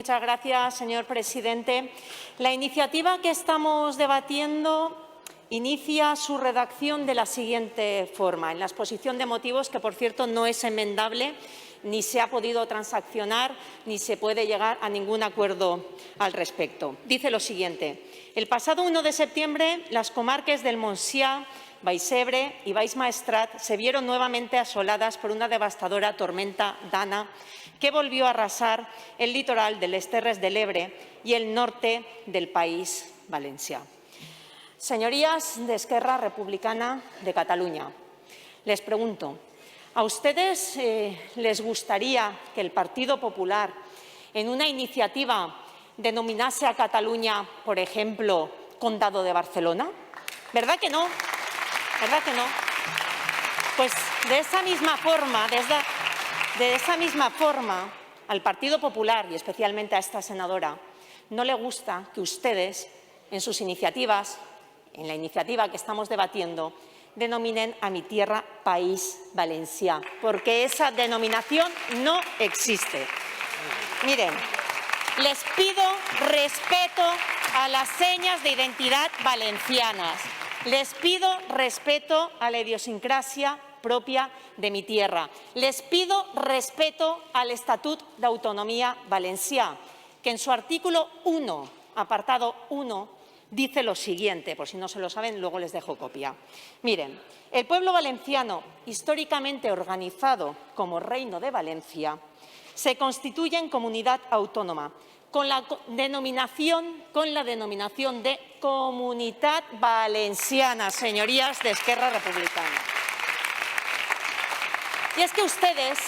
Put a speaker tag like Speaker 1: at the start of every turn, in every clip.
Speaker 1: Muchas gracias, señor presidente. La iniciativa que estamos debatiendo inicia su redacción de la siguiente forma, en la exposición de motivos, que, por cierto, no es enmendable, ni se ha podido transaccionar, ni se puede llegar a ningún acuerdo al respecto. Dice lo siguiente: el pasado 1 de septiembre, las comarcas del Montsià, Baix Ebre y Baix Maestrat se vieron nuevamente asoladas por una devastadora tormenta Dana que volvió a arrasar el litoral de les Terres de l'Ebre y el norte del País Valencià. Señorías de Esquerra Republicana de Cataluña, les pregunto, ¿a ustedes les gustaría que el Partido Popular en una iniciativa denominase a Cataluña, por ejemplo, Condado de Barcelona? ¿Verdad que no? ¿Verdad que no? Pues de esa misma forma, al Partido Popular y especialmente a esta senadora no le gusta que ustedes en sus iniciativas, en la iniciativa que estamos debatiendo, denominen a mi tierra País Valencià, porque esa denominación no existe. Miren, les pido respeto a las señas de identidad valencianas. Les pido respeto a la idiosincrasia propia de mi tierra. Les pido respeto al Estatut d'Autonomía Valencià, que en su artículo 1, apartado 1, dice lo siguiente, por si no se lo saben, luego les dejo copia. Miren, el pueblo valenciano, históricamente organizado como Reino de Valencia, se constituye en comunidad autónoma con la denominación de Comunitat Valenciana, señorías de Esquerra Republicana. Y es que ustedes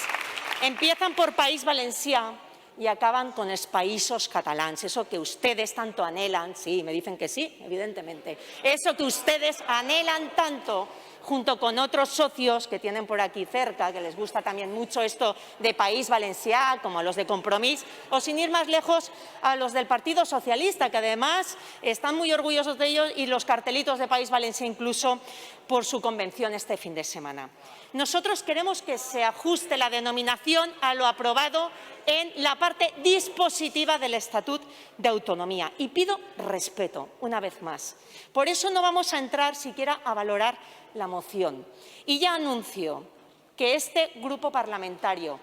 Speaker 1: empiezan por País Valencià y acaban con els països catalans, eso que ustedes tanto anhelan, sí, me dicen que sí, evidentemente, eso que ustedes anhelan tanto, junto con otros socios que tienen por aquí cerca, que les gusta también mucho esto de País Valencià, como a los de Compromís, o sin ir más lejos a los del Partido Socialista, que además están muy orgullosos de ellos, y los cartelitos de País Valencià incluso por su convención este fin de semana. Nosotros queremos que se ajuste la denominación a lo aprobado en la parte dispositiva del Estatut de Autonomía. Y pido respeto, una vez más. Por eso no vamos a entrar siquiera a valorar la moción. Y ya anuncio que este grupo parlamentario,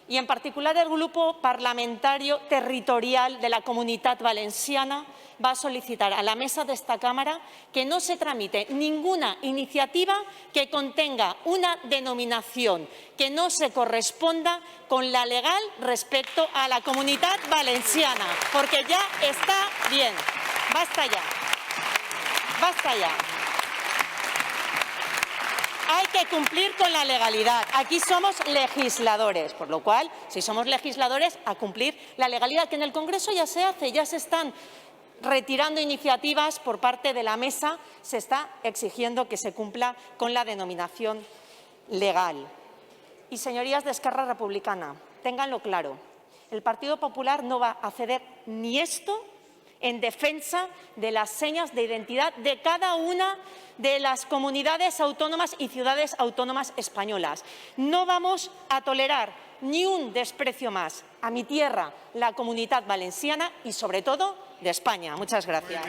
Speaker 1: y en particular el grupo parlamentario territorial de la Comunitat Valenciana, va a solicitar a la mesa de esta Cámara que no se tramite ninguna iniciativa que contenga una denominación que no se corresponda con la legal respecto a la Comunitat Valenciana, porque ya está bien. Basta ya. Basta ya. Hay que cumplir con la legalidad. Aquí somos legisladores, por lo cual, si somos legisladores, a cumplir la legalidad, que en el Congreso ya se hace, ya se están retirando iniciativas por parte de la mesa, se está exigiendo que se cumpla con la denominación legal. Y, señorías de Esquerra Republicana, ténganlo claro, el Partido Popular no va a ceder ni esto en defensa de las señas de identidad de cada una de las comunidades autónomas y ciudades autónomas españolas. No vamos a tolerar ni un desprecio más a mi tierra, la Comunitat Valenciana, y sobre todo de España. Muchas gracias.